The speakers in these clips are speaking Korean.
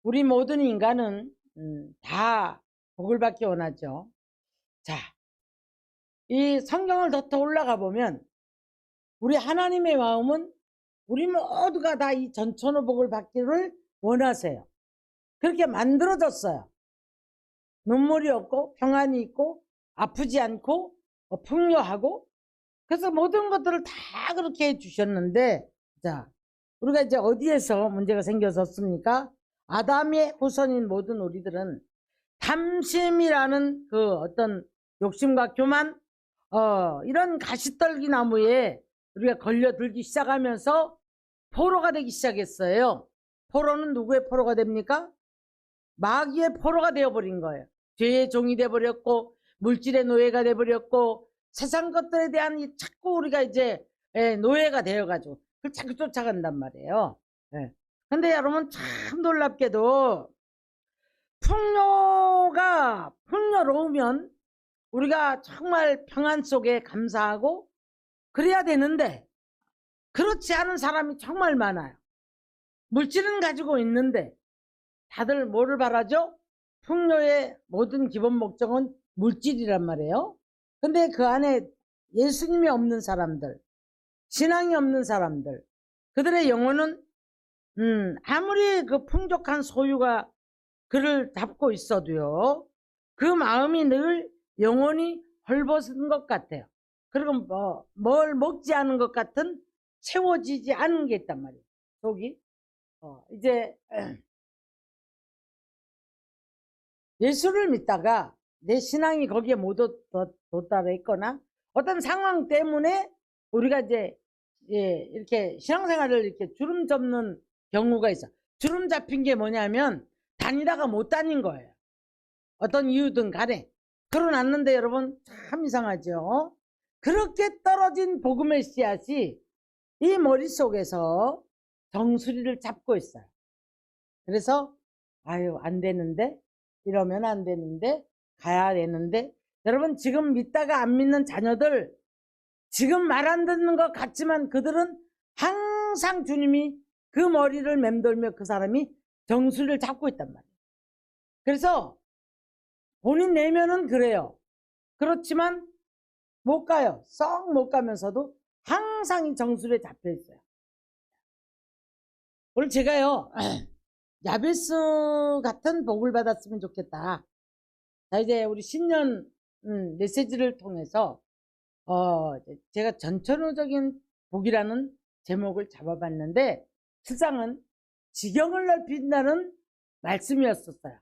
우리 모든 인간은 다 복을 받기 원하죠. 자, 이 성경을 더 올라가 보면 우리 하나님의 마음은 우리 모두가 다 이 전천후 복을 받기를 원하세요. 그렇게 만들어졌어요. 눈물이 없고 평안이 있고 아프지 않고 풍요하고, 그래서 모든 것들을 다 그렇게 해주셨는데, 자, 우리가 이제 어디에서 문제가 생겼었습니까? 아담의 후손인 모든 우리들은 탐심이라는 그 어떤 욕심과 교만, 이런 가시떨기 나무에 우리가 걸려들기 시작하면서 포로가 되기 시작했어요. 포로는 누구의 포로가 됩니까? 마귀의 포로가 되어버린 거예요. 죄의 종이 되어버렸고, 물질의 노예가 되어버렸고, 세상 것들에 대한 자꾸 우리가 이제 노예가 되어가지고 그걸 자꾸 쫓아간단 말이에요. 근데 여러분, 참 놀랍게도 풍요로우면 우리가 정말 평안 속에 감사하고 그래야 되는데, 그렇지 않은 사람이 정말 많아요. 물질은 가지고 있는데 다들 뭐를 바라죠? 풍요의 모든 기본 목적은 물질이란 말이에요. 근데 그 안에 예수님이 없는 사람들, 신앙이 없는 사람들, 그들의 영혼은 아무리 그 풍족한 소유가 그를 잡고 있어도요, 그 마음이 늘 영혼이 헐벗은 것 같아요. 그리고 뭘 먹지 않은 것 같은, 채워지지 않은 게 있단 말이에요. 속이 이제 예수를 믿다가 내 신앙이 거기에 못 도달해 있거나 어떤 상황 때문에 우리가 이제 이렇게 신앙생활을 이렇게 주름 잡는 경우가 있어. 주름 잡힌 게 뭐냐면 다니다가 못 다닌 거예요. 어떤 이유든 간에. 그러놨는데 여러분, 참 이상하죠. 그렇게 떨어진 복음의 씨앗이 이 머릿속에서 정수리를 잡고 있어요. 그래서 아유, 안 되는데, 이러면 안 되는데, 가야 되는데. 여러분, 지금 믿다가 안 믿는 자녀들, 지금 말 안 듣는 것 같지만 그들은 항상 주님이 그 머리를 맴돌며 그 사람이 정수리를 잡고 있단 말이에요. 그래서 본인 내면은 그래요. 그렇지만 못 가요. 썩 못 가면서도 항상 이 정수리에 잡혀 있어요. 오늘 제가요, 야베스 같은 복을 받았으면 좋겠다. 자, 이제 우리 신년 메시지를 통해서 제가 전천후적인 복이라는 제목을 잡아봤는데, 실상은 지경을 넓힌다는 말씀이었었어요.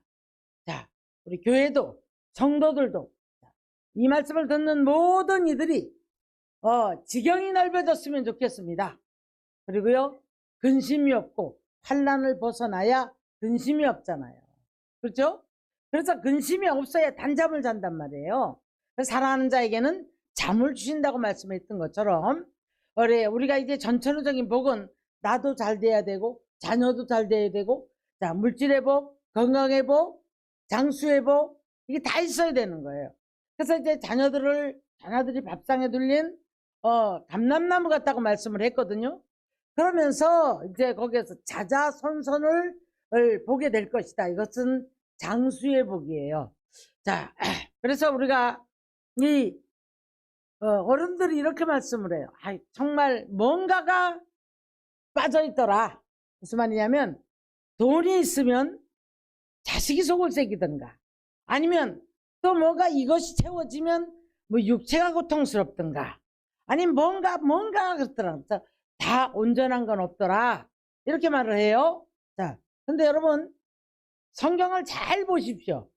자, 우리 교회도 성도들도 이 말씀을 듣는 모든 이들이 지경이 넓어졌으면 좋겠습니다. 그리고요, 근심이 없고 환난을 벗어나야 근심이 없잖아요. 그렇죠? 그래서 근심이 없어야 단잠을 잔단 말이에요. 사랑하는 자에게는 잠을 주신다고 말씀했던 것처럼, 우리가 이제 전천후적인 복은 나도 잘 돼야 되고 자녀도 잘 돼야 되고, 자, 물질의 복, 건강의 복, 장수의 복, 이게 다 있어야 되는 거예요. 그래서 이제 자녀들이 밥상에 둘린 감람나무 같다고 말씀을 했거든요. 그러면서 이제 거기에서 자자손손을 보게 될 것이다. 이것은 장수의 복이에요. 자, 그래서 우리가 이 어른들이 이렇게 말씀을 해요. 정말 뭔가가 빠져있더라. 무슨 말이냐면, 돈이 있으면 자식이 속을 새기든가, 아니면 또 뭐가 이것이 채워지면 뭐 육체가 고통스럽든가, 아니면 뭔가 그렇더라. 다 온전한 건 없더라. 이렇게 말을 해요. 자, 근데 여러분, 성경을 잘 보십시오.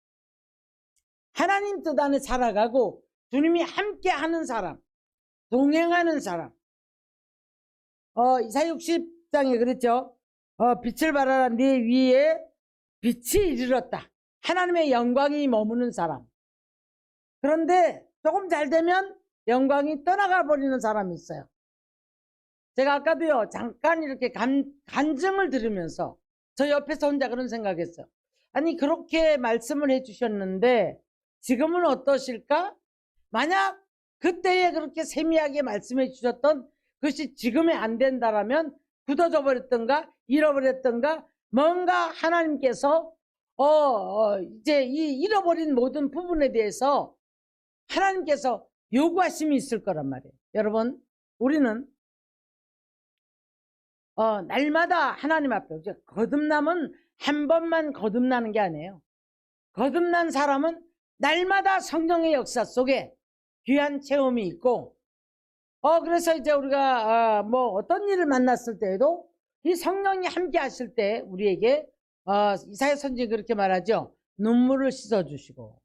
하나님 뜻 안에 살아가고 주님이 함께 하는 사람, 동행하는 사람. 이사야 60장에 그랬죠. 빛을 발하라, 네 위에 빛이 이르렀다. 하나님의 영광이 머무는 사람. 그런데 조금 잘 되면 영광이 떠나가 버리는 사람이 있어요. 제가 아까도요, 잠깐 이렇게 간증을 들으면서 저 옆에서 혼자 그런 생각했어요. 아니, 그렇게 말씀을 해주셨는데 지금은 어떠실까? 만약 그때에 그렇게 세미하게 말씀해 주셨던 그것이 지금에 안 된다라면 굳어져 버렸던가 잃어버렸던가 뭔가 하나님께서 이제 이 잃어버린 모든 부분에 대해서 하나님께서 요구하심이 있을 거란 말이에요. 여러분, 우리는 날마다 하나님 앞에 거듭남은 한 번만 거듭나는 게 아니에요. 거듭난 사람은 날마다 성령의 역사 속에 귀한 체험이 있고, 그래서 이제 우리가 뭐 어떤 일을 만났을 때에도 이 성령이 함께 하실 때 우리에게 이사야 선지자가 그렇게 말하죠. 눈물을 씻어주시고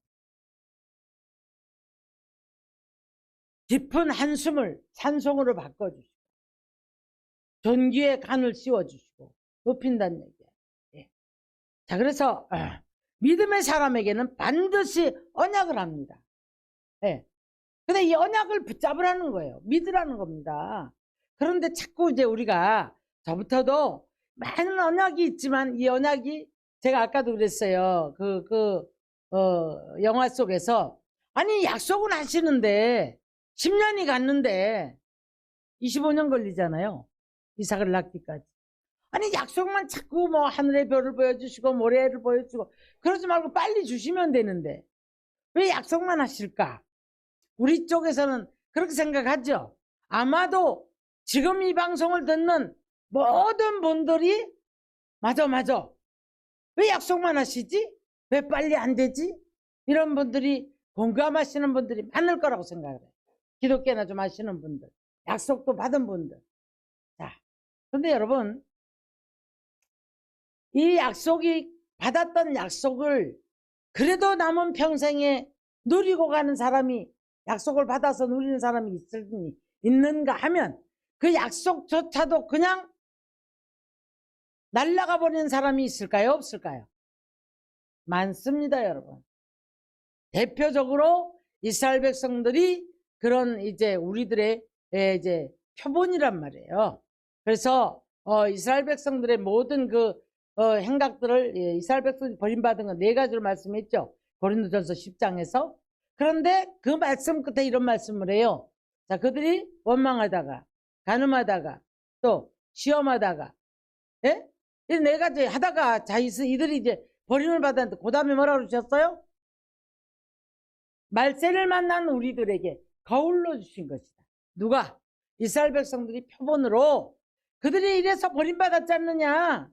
깊은 한숨을 찬송으로 바꿔주시고 존귀의 간을 씌워주시고 높인다는 얘기예요. 예. 자, 그래서 믿음의 사람에게는 반드시 언약을 합니다. 예. 근데 이 언약을 붙잡으라는 거예요. 믿으라는 겁니다. 그런데 자꾸 이제 우리가 저부터도 많은 언약이 있지만 이 언약이 제가 아까도 그랬어요. 영화 속에서 아니 약속은 하시는데 10년이 갔는데 25년 걸리잖아요. 이삭을 낳기까지. 아니 약속만 자꾸 뭐 하늘의 별을 보여주시고 모래를 보여주고 그러지 말고 빨리 주시면 되는데 왜 약속만 하실까? 우리 쪽에서는 그렇게 생각하죠. 아마도 지금 이 방송을 듣는 모든 분들이 맞아 왜 약속만 하시지? 왜 빨리 안 되지? 이런 분들이 공감하시는 분들이 많을 거라고 생각을 해요. 기독교나 좀 하시는 분들, 약속도 받은 분들. 자, 그런데 여러분, 이 약속이 받았던 약속을 그래도 남은 평생에 누리고 가는 사람이 약속을 받아서 누리는 사람이 있는가 하면 그 약속조차도 그냥 날아가 버리는 사람이 있을까요? 없을까요? 많습니다, 여러분. 대표적으로 이스라엘 백성들이 그런 이제 우리들의 이제 표본이란 말이에요. 그래서 이스라엘 백성들의 모든 그 행각들을 이스라엘 백성이 버림받은 건 4가지로 말씀했죠. 고린도전서 10장에서. 그런데 그 말씀 끝에 이런 말씀을 해요. 자, 그들이 원망하다가 간음하다가 또 시험하다가 예? 이 4가지 하다가 이들이 이제 버림을 받았는데 그 다음에 뭐라고 그러셨어요? 말세를 만난 우리들에게 거울로 주신 것이다. 누가? 이스라엘 백성들이 표본으로 그들이 이래서 버림받았지 않느냐.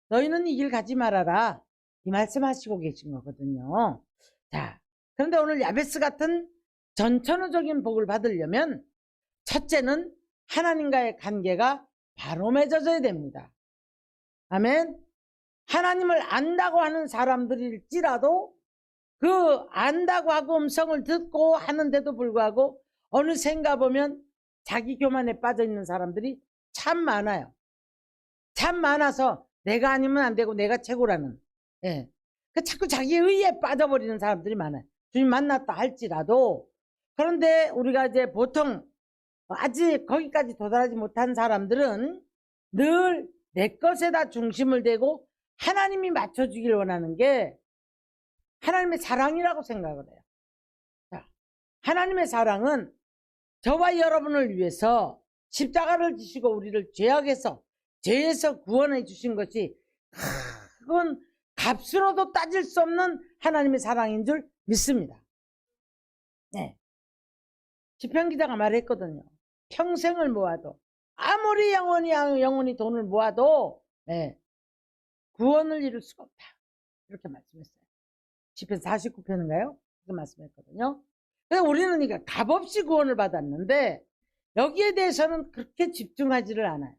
너희는 이 길 가지 말아라. 이 말씀하시고 계신 거거든요. 자, 그런데 오늘 야베스 같은 전천후적인 복을 받으려면 첫째는 하나님과의 관계가 바로 맺어져야 됩니다. 아멘. 하나님을 안다고 하는 사람들일지라도 그 안다고 하고 음성을 듣고 하는데도 불구하고 어느샌가 보면 자기 교만에 빠져 있는 사람들이 참 많아요. 참 많아서 내가 아니면 안 되고 내가 최고라는 자꾸 자기 의에 빠져버리는 사람들이 많아요. 주님 만났다 할지라도. 그런데 우리가 이제 보통 아직 거기까지 도달하지 못한 사람들은 늘 내 것에다 중심을 대고 하나님이 맞춰주길 원하는 게 하나님의 사랑이라고 생각을 해요. 자, 하나님의 사랑은 저와 여러분을 위해서 십자가를 지시고 우리를 죄에서 구원해 주신 것이 그건 값으로도 따질 수 없는 하나님의 사랑인 줄 믿습니다. 네. 시편 기자가 말했거든요. 평생을 모아도 아무리 영원히 돈을 모아도 구원을 이룰 수가 없다. 이렇게 말씀했어요. 시편 49편인가요? 그렇게 말씀했거든요. 그래서 우리는 이게 값없이 구원을 받았는데 여기에 대해서는 그렇게 집중하지를 않아요.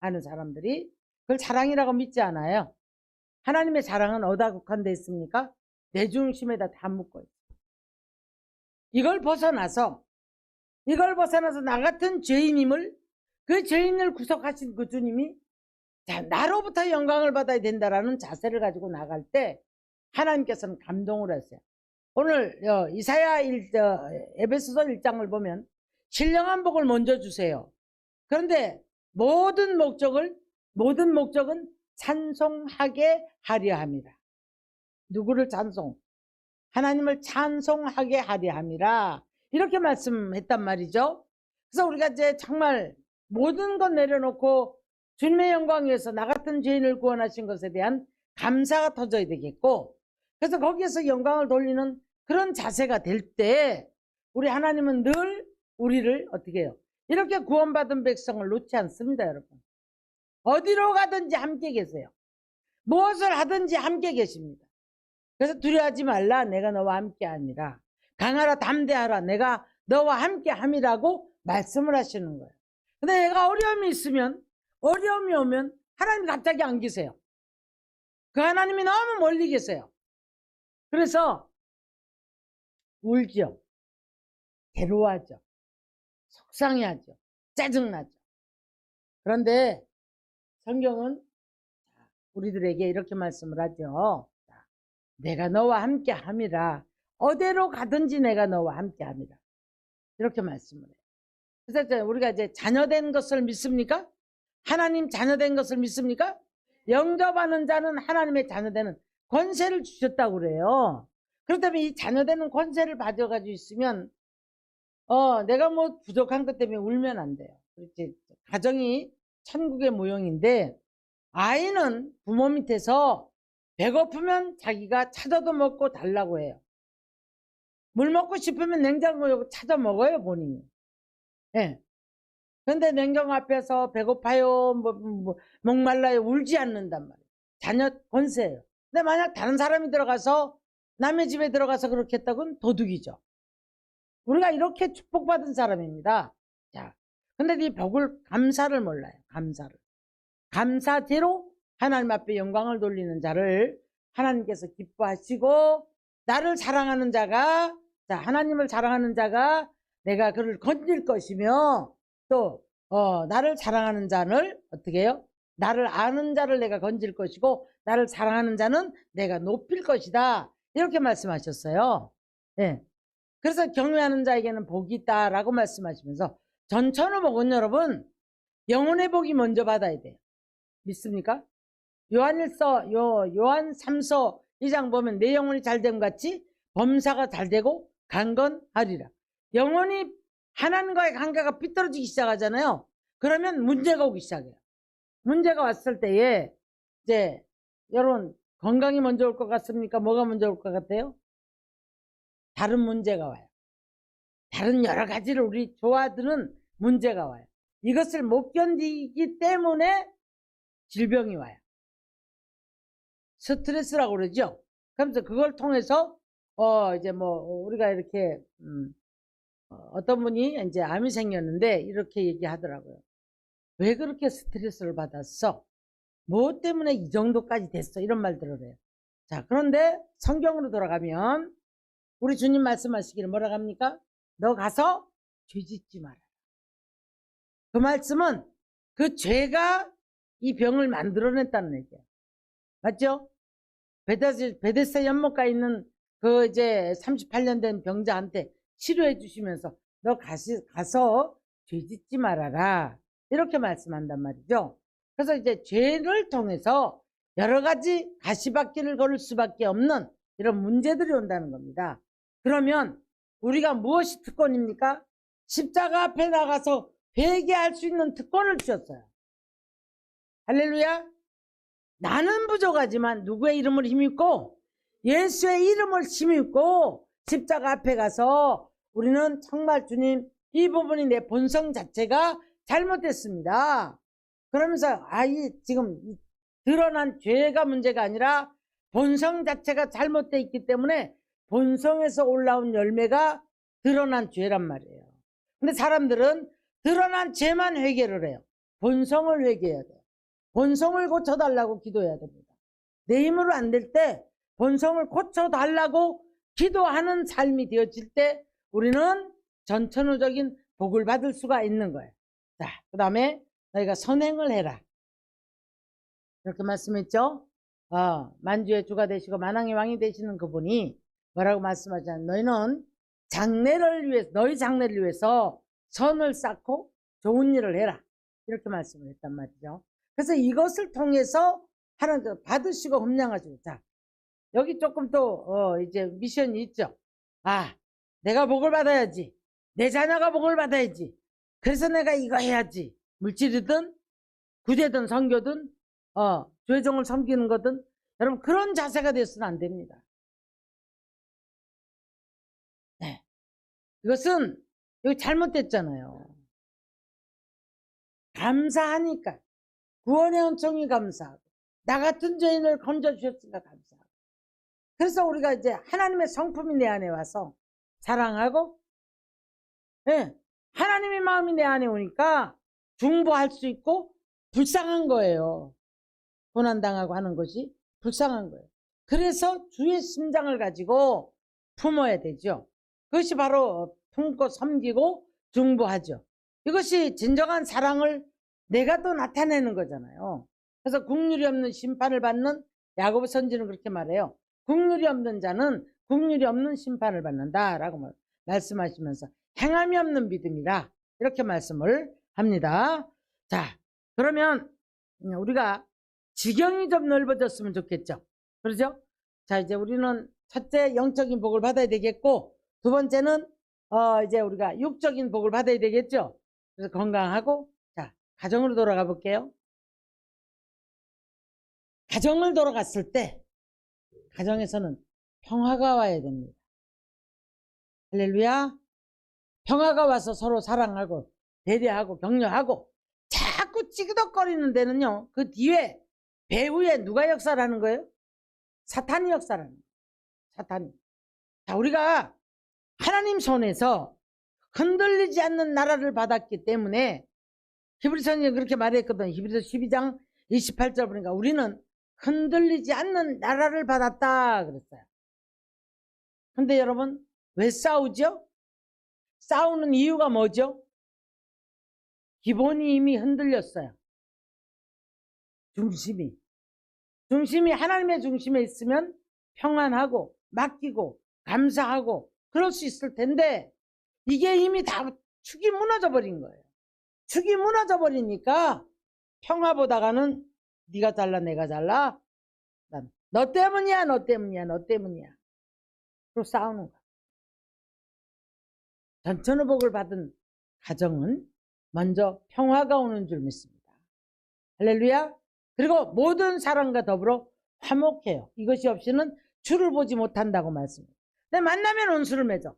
하는 사람들이 그걸 사랑이라고 믿지 않아요. 하나님의 사랑은 어디다 국한되어 있습니까? 내 중심에다 다 묶어 있어요. 이걸 벗어나서 나 같은 죄인임을 그 죄인을 구속하신 그 주님이 자, 나로부터 영광을 받아야 된다라는 자세를 가지고 나갈 때 하나님께서는 감동을 했어요. 오늘 에베소서 1장을 보면 신령한 복을 먼저 주세요. 그런데 모든 목적은 찬송하게 하려 함이라. 누구를 찬송? 하나님을 찬송하게 하려 함이라. 이렇게 말씀했단 말이죠. 그래서 우리가 이제 정말 모든 것 내려놓고 주님의 영광 위해서 나 같은 죄인을 구원하신 것에 대한 감사가 터져야 되겠고, 그래서 거기에서 영광을 돌리는 그런 자세가 될 때 우리 하나님은 늘 우리를 어떻게 해요? 이렇게 구원받은 백성을 놓지 않습니다, 여러분. 어디로 가든지 함께 계세요. 무엇을 하든지 함께 계십니다. 그래서 두려워하지 말라, 내가 너와 함께 함이라. 강하라, 담대하라, 내가 너와 함께 함이라고 말씀을 하시는 거예요. 근데 내가 어려움이 오면 하나님이 갑자기 안 계세요. 그 하나님이 너무 멀리 계세요. 그래서 울죠. 괴로워하죠. 속상해하죠. 짜증나죠. 그런데 성경은 우리들에게 이렇게 말씀을 하죠. 내가 너와 함께 함이라. 어디로 가든지 내가 너와 함께 함이라. 이렇게 말씀을 해요. 그래서 우리가 이제 자녀된 것을 믿습니까? 하나님 자녀된 것을 믿습니까? 영접하는 자는 하나님의 자녀되는 권세를 주셨다고 그래요. 그렇다면 이 자녀되는 권세를 가져가지고 있으면 내가 뭐 부족한 것 때문에 울면 안 돼요. 그렇지. 가정이 천국의 모형인데, 아이는 부모 밑에서 배고프면 자기가 찾아도 먹고 달라고 해요. 물 먹고 싶으면 냉장고 찾아 먹어요, 본인이. 예. 그런데 냉장고 앞에서 배고파요, 목말라요, 울지 않는단 말이에요. 자녀 권세예요. 근데 만약 다른 사람이 들어가서, 남의 집에 들어가서 그렇게 했다고는 도둑이죠. 우리가 이렇게 축복받은 사람입니다. 자, 근데 이 복을, 감사를 몰라요. 감사대로 하나님 앞에 영광을 돌리는 자를 하나님께서 기뻐하시고, 나를 사랑하는 자가, 하나님을 사랑하는 자가 내가 그를 건질 것이며, 또 나를 사랑하는 자를 어떻게 해요? 나를 아는 자를 내가 건질 것이고, 나를 사랑하는 자는 내가 높일 것이다. 이렇게 말씀하셨어요. 네. 그래서 경외하는 자에게는 복이 있다라고 말씀하시면서, 전천후 복은 여러분 영혼의 복이 먼저 받아야 돼요. 믿습니까? 요한 3서 2장 보면 내 영혼이 잘된 것 같이 범사가 잘되고 강건하리라. 영혼이 하나님과의 관계가 삐뚤어지기 시작하잖아요. 그러면 문제가 오기 시작해요. 문제가 왔을 때에 이제 여러분, 건강이 먼저 올 것 같습니까? 뭐가 먼저 올 것 같아요? 다른 문제가 와요. 다른 여러 가지를 우리 좋아하는 문제가 와요. 이것을 못 견디기 때문에 질병이 와요. 스트레스라고 그러죠. 그러면서 그걸 통해서 이제 뭐 우리가 이렇게 어떤 분이 이제 암이 생겼는데 이렇게 얘기하더라고요. 왜 그렇게 스트레스를 받았어? 뭐 때문에 이 정도까지 됐어? 이런 말들을 해요. 자, 그런데 성경으로 돌아가면 우리 주님 말씀하시기를 뭐라고 합니까? 너 가서 죄 짓지 마라. 그 말씀은 그 죄가 이 병을 만들어냈다는 얘기예요. 맞죠? 베데스다 연못가에 있는 그 이제 38년 된 병자한테 치료해 주시면서 너 가서 죄 짓지 말아라. 이렇게 말씀한단 말이죠. 그래서 이제 죄를 통해서 여러 가지 가시밭길을 걸을 수밖에 없는 이런 문제들이 온다는 겁니다. 그러면 우리가 무엇이 특권입니까? 십자가 앞에 나가서 회개할 수 있는 특권을 주셨어요. 할렐루야. 나는 부족하지만 누구의 이름을 힘입고 예수의 이름을 힘입고 십자가 앞에 가서 우리는 정말 주님, 이 부분이 내 본성 자체가 잘못됐습니다. 그러면서 지금 드러난 죄가 문제가 아니라 본성 자체가 잘못되어 있기 때문에 본성에서 올라온 열매가 드러난 죄란 말이에요. 근데 사람들은 드러난 죄만 회개를 해요. 본성을 회개해야 돼요. 본성을 고쳐달라고 기도해야 됩니다. 내 힘으로 안 될 때 본성을 고쳐달라고 기도하는 삶이 되어질 때 우리는 전천후적인 복을 받을 수가 있는 거예요. 자, 그 다음에 너희가 선행을 해라. 이렇게 말씀했죠. 만주의 주가 되시고 만왕의 왕이 되시는 그분이 뭐라고 말씀하잖아요. 너희는 장래를 위해서, 너희 장래를 위해서 선을 쌓고 좋은 일을 해라. 이렇게 말씀을 했단 말이죠. 그래서 이것을 통해서 하나님 받으시고 흠량하시고. 자, 여기 조금 또 이제 미션이 있죠. 아, 내가 복을 받아야지. 내 자녀가 복을 받아야지. 그래서 내가 이거 해야지. 물질이든 구제든 선교든 교회종을 섬기는 거든 여러분 그런 자세가 되어서는 안 됩니다. 네. 이것은 여기 잘못됐잖아요. 감사하니까 구원의 은총이 감사하고 나 같은 죄인을 건져주셨으니까 감사하고 그래서 우리가 이제 하나님의 성품이 내 안에 와서 사랑하고 네, 하나님의 마음이 내 안에 오니까 중보할 수 있고 불쌍한 거예요. 고난당하고 하는 것이 불쌍한 거예요. 그래서 주의 심장을 가지고 품어야 되죠. 그것이 바로 품고 섬기고 중보하죠. 이것이 진정한 사랑을 내가 또 나타내는 거잖아요. 그래서 국률이 없는 심판을 받는 야고보 선지는 그렇게 말해요. 국률이 없는 자는 국률이 없는 심판을 받는다라고 말씀하시면서 행함이 없는 믿음이라 이렇게 말씀을 합니다. 자, 그러면 우리가 지경이 좀 넓어졌으면 좋겠죠. 그렇죠? 자, 이제 우리는 첫째 영적인 복을 받아야 되겠고 두 번째는 이제 우리가 육적인 복을 받아야 되겠죠. 그래서 건강하고 자, 가정으로 돌아가 볼게요. 가정을 돌아갔을 때 가정에서는 평화가 와야 됩니다. 할렐루야. 평화가 와서 서로 사랑하고 배려하고 격려하고 자꾸 찌그덕거리는 데는요. 그 뒤에 배후에 누가 역사를 하는 거예요? 사탄이 역사를 하는 거예요. 사탄이. 자, 우리가 하나님 손에서 흔들리지 않는 나라를 받았기 때문에 히브리서는 그렇게 말했거든. 히브리서 12장 28절 보니까 우리는 흔들리지 않는 나라를 받았다 그랬어요. 근데 여러분 왜 싸우죠? 싸우는 이유가 뭐죠? 기본이 이미 흔들렸어요. 중심이 하나님의 중심에 있으면 평안하고 맡기고 감사하고 그럴 수 있을 텐데 이게 이미 다 축이 무너져 버린 거예요. 축이 무너져 버리니까 평화보다가는 네가 잘라 내가 잘라 너 때문이야 너 때문이야 너 때문이야 또 싸우는 거야. 전천후 복을 받은 가정은 먼저 평화가 오는 줄 믿습니다. 할렐루야. 그리고 모든 사람과 더불어 화목해요. 이것이 없이는 주를 보지 못한다고 말씀해요. 근데 만나면 원수를 맺어.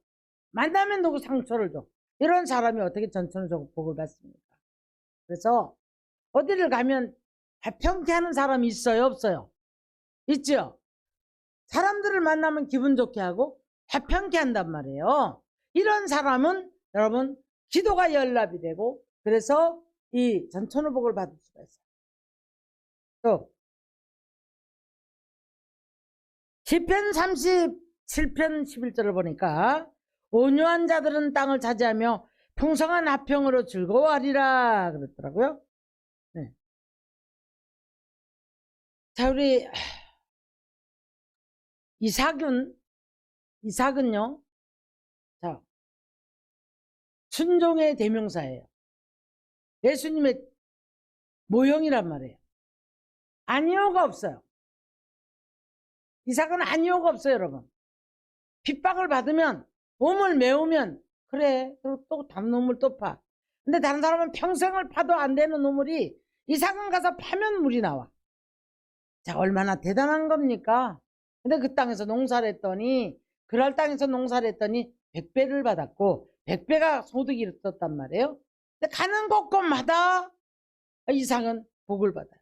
만나면 누구 상처를 줘. 이런 사람이 어떻게 전천후 복을 받습니까? 그래서 어디를 가면 화평케 하는 사람이 있어요 없어요? 있죠. 사람들을 만나면 기분 좋게 하고 화평케 한단 말이에요. 이런 사람은 여러분 기도가 연락이 되고 그래서 이 전천후 복을 받을 수가 있어요. 또 시편 37편 11절을 보니까 온유한 자들은 땅을 차지하며 풍성한 화평으로 즐거워하리라 그랬더라고요. 네. 자, 우리 이삭은요. 자, 순종의 대명사예요. 예수님의 모형이란 말이에요. 아니오가 없어요. 이삭은 아니오가 없어요, 여러분. 핍박을 받으면 몸을 메우면 그래 또 담노물 또 파. 근데 다른 사람은 평생을 파도 안 되는 우물이 이삭은 가서 파면 물이 나와. 자, 얼마나 대단한 겁니까? 근데 그 땅에서 농사를 했더니 그럴 땅에서 농사를 했더니 100배를 받았고 100배가 소득이 있었단 말이에요. 근데 가는 곳곳마다 이삭은 복을 받아요.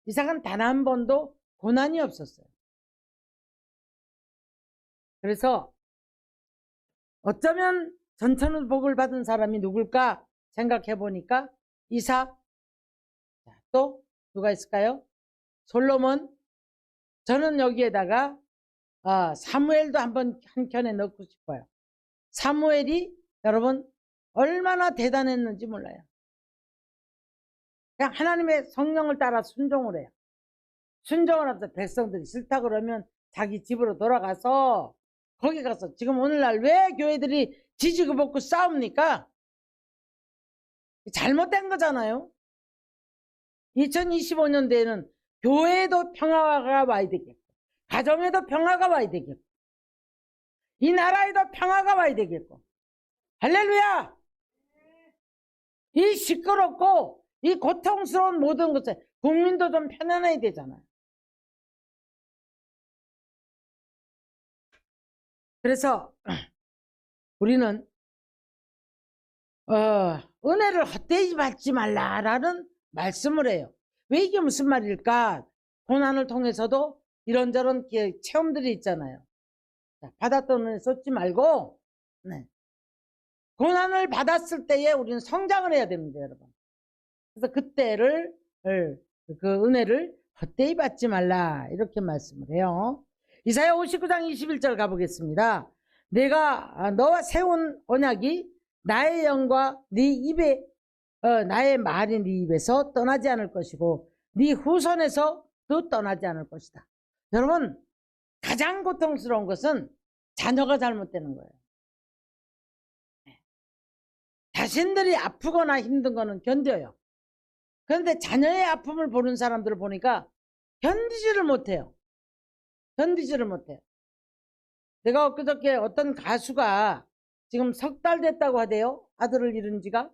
이삭은 단 한 번도 고난이 없었어요. 그래서 어쩌면 전천후 복을 받은 사람이 누굴까 생각해 보니까 이삭, 또 누가 있을까요? 솔로몬. 저는 여기에다가 사무엘도 한번 한켠에 넣고 싶어요. 사무엘이 여러분 얼마나 대단했는지 몰라요. 그냥 하나님의 성령을 따라 순종을 해요. 순종을 하면서 백성들이 싫다 그러면 자기 집으로 돌아가서 거기 가서 지금 오늘날 왜 교회들이 지지고 볶고 싸웁니까? 잘못된 거잖아요. 2025년도에는 교회에도 평화가 와야 되겠고, 가정에도 평화가 와야 되겠고, 이 나라에도 평화가 와야 되겠고. 할렐루야! 이 시끄럽고 이 고통스러운 모든 것에 국민도 좀 편안해야 되잖아요. 그래서 우리는 은혜를 헛되이 받지 말라라는 말씀을 해요. 왜 이게 무슨 말일까? 고난을 통해서도 이런저런 체험들이 있잖아요. 받았던 은혜 쏟지 말고, 네. 고난을 받았을 때에 우리는 성장을 해야 됩니다, 여러분. 그래서 그때를, 그 은혜를 헛되이 받지 말라, 이렇게 말씀을 해요. 이사야 59장 21절 가보겠습니다. 내가 너와 세운 언약이 나의 영과 네 입에 나의 말이 네 입에서 떠나지 않을 것이고 네 후손에서도 떠나지 않을 것이다. 여러분, 가장 고통스러운 것은 자녀가 잘못되는 거예요. 자신들이 아프거나 힘든 거는 견뎌요. 그런데 자녀의 아픔을 보는 사람들을 보니까 견디지를 못해요. 견디지를 못해요. 내가 엊그저께 어떤 가수가 지금 3달 됐다고 하대요. 아들을 잃은 지가.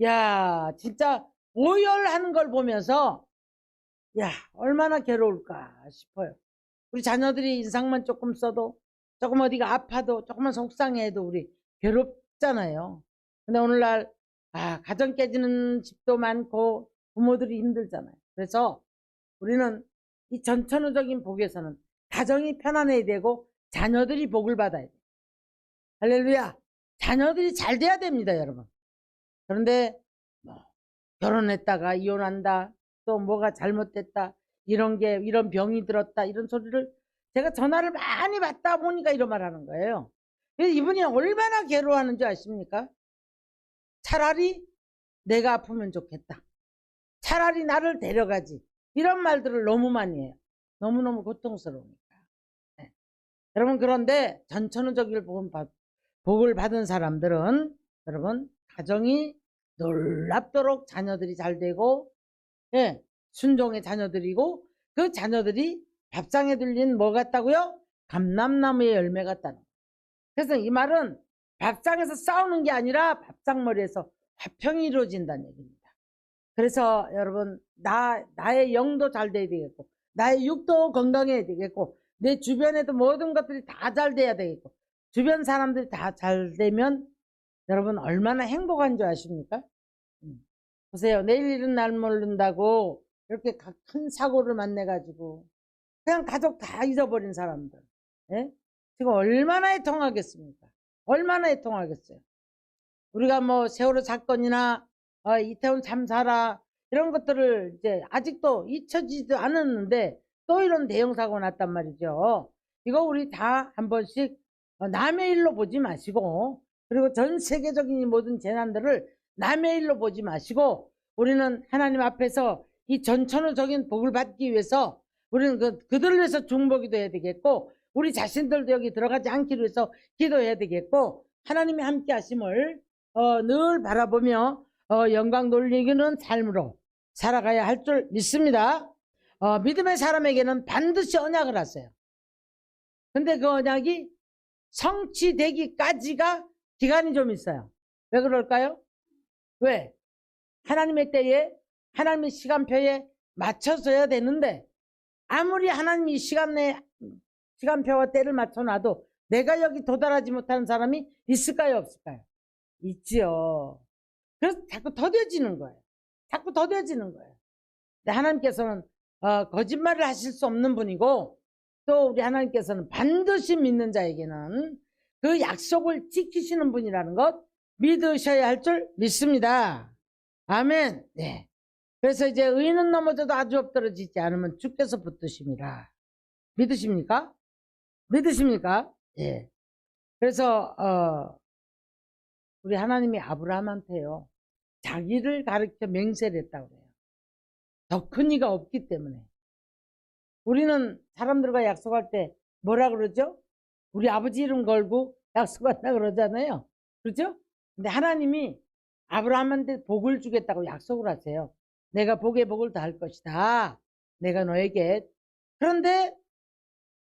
야, 진짜 오열하는 걸 보면서 야, 얼마나 괴로울까 싶어요. 우리 자녀들이 인상만 조금 써도, 조금 어디가 아파도, 조금만 속상해도 우리 괴롭잖아요. 근데 오늘날 가정 깨지는 집도 많고 부모들이 힘들잖아요. 그래서 우리는 이 전천후적인 복에서는 가정이 편안해야 되고 자녀들이 복을 받아야 돼요. 할렐루야. 자녀들이 잘 돼야 됩니다, 여러분. 그런데 결혼했다가 이혼한다, 또 뭐가 잘못됐다, 이런 병이 들었다, 이런 소리를 제가 전화를 많이 받다 보니까 이런 말 하는 거예요. 이분이 얼마나 괴로워하는 줄 아십니까? 차라리 내가 아프면 좋겠다, 차라리 나를 데려가지, 이런 말들을 너무 많이 해요. 너무너무 고통스러우니까. 네. 여러분, 그런데 전천후적인 복을 받은 사람들은 여러분, 가정이 놀랍도록 자녀들이 잘 되고, 예, 순종의 자녀들이고, 그 자녀들이 밥상에 들린 뭐 같다고요? 감람나무의 열매 같다는. 그래서 이 말은 밥상에서 싸우는 게 아니라 밥상머리에서 화평이 이루어진다는 얘기입니다. 그래서 여러분, 나의 영도 잘 돼야 되겠고, 나의 육도 건강해야 되겠고, 내 주변에도 모든 것들이 다 잘 돼야 되겠고, 주변 사람들이 다 잘 되면 여러분 얼마나 행복한 줄 아십니까? 보세요. 내일 일은 날 모른다고 이렇게 큰 사고를 만나가지고 그냥 가족 다 잊어버린 사람들, 예? 지금 얼마나 애통하겠습니까? 얼마나 애통하겠어요. 우리가 뭐 세월호 사건이나 이태원 참사라 이런 것들을 이제 아직도 잊혀지지도 않았는데 또 이런 대형 사고가 났단 말이죠. 이거 우리 다 한 번씩 남의 일로 보지 마시고, 그리고 전 세계적인 이 모든 재난들을 남의 일로 보지 마시고, 우리는 하나님 앞에서 이 전천후적인 복을 받기 위해서 우리는 그들을 위해서 중보기도 해야 되겠고, 우리 자신들도 여기 들어가지 않기 위해서 기도해야 되겠고, 하나님이 함께 하심을 늘 바라보며 영광 돌리기는 삶으로 살아가야 할 줄 믿습니다. 믿음의 사람에게는 반드시 언약을 하세요. 근데 그 언약이 성취되기까지가 기간이 좀 있어요. 왜 그럴까요? 왜? 하나님의 때에, 하나님의 시간표에 맞춰서야 되는데, 아무리 하나님이 시간표와 때를 맞춰놔도 내가 여기 도달하지 못하는 사람이 있을까요, 없을까요? 있지요. 그래서 자꾸 더뎌지는 거예요. 자꾸 더뎌지는 거예요. 근데 하나님께서는 거짓말을 하실 수 없는 분이고, 또 우리 하나님께서는 반드시 믿는 자에게는 그 약속을 지키시는 분이라는 것 믿으셔야 할 줄 믿습니다. 아멘. 네. 그래서 이제 의인은 넘어져도 아주 엎드러지지 않으면 주께서 붙드심이라. 믿으십니까? 믿으십니까? 예. 그래서 우리 하나님이 아브라함한테요, 자기를 가르쳐 맹세를 했다고 그래요. 더 큰 이가 없기 때문에. 우리는 사람들과 약속할 때 뭐라 그러죠? 우리 아버지 이름 걸고 약속한다 그러잖아요. 그렇죠? 근데 하나님이 아브라함한테 복을 주겠다고 약속을 하세요. 내가 복에 복을 더할 것이다. 내가 너에게. 그런데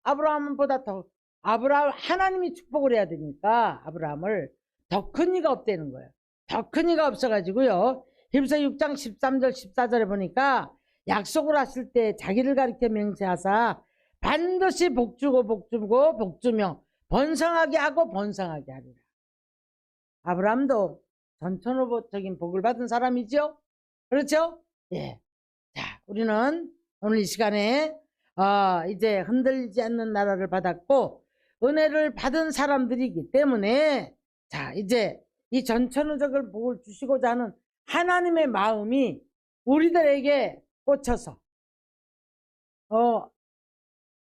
아브라함보다 더 하나님이 축복을 해야 되니까 아브라함을 더 큰 이가 없다는 거예요. 더 큰 이가 없어가지고요. 히브리서 6장 13절 14절에 보니까 약속을 하실 때 자기를 가리켜 맹세하사 반드시 복주고 복주고 복주며 번성하게 하고 번성하게 하리라. 아브라함도 전천후보적인 복을 받은 사람이죠. 그렇죠? 예. 자, 우리는 오늘 이 시간에 이제 흔들리지 않는 나라를 받았고 은혜를 받은 사람들이기 때문에 자, 이제 이 전천후적인 복을 주시고자 하는 하나님의 마음이 우리들에게 꽂혀서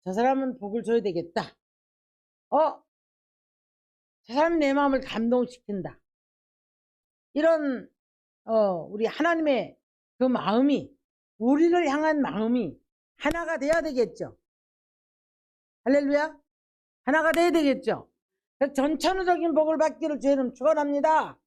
저 사람은 복을 줘야 되겠다. 저 사람이 내 마음을 감동시킨다. 이런 우리 하나님의 그 마음이 우리를 향한 마음이 하나가 돼야 되겠죠. 할렐루야. 하나가 돼야 되겠죠. 전천후적인 복을 받기를 주님 축원합니다.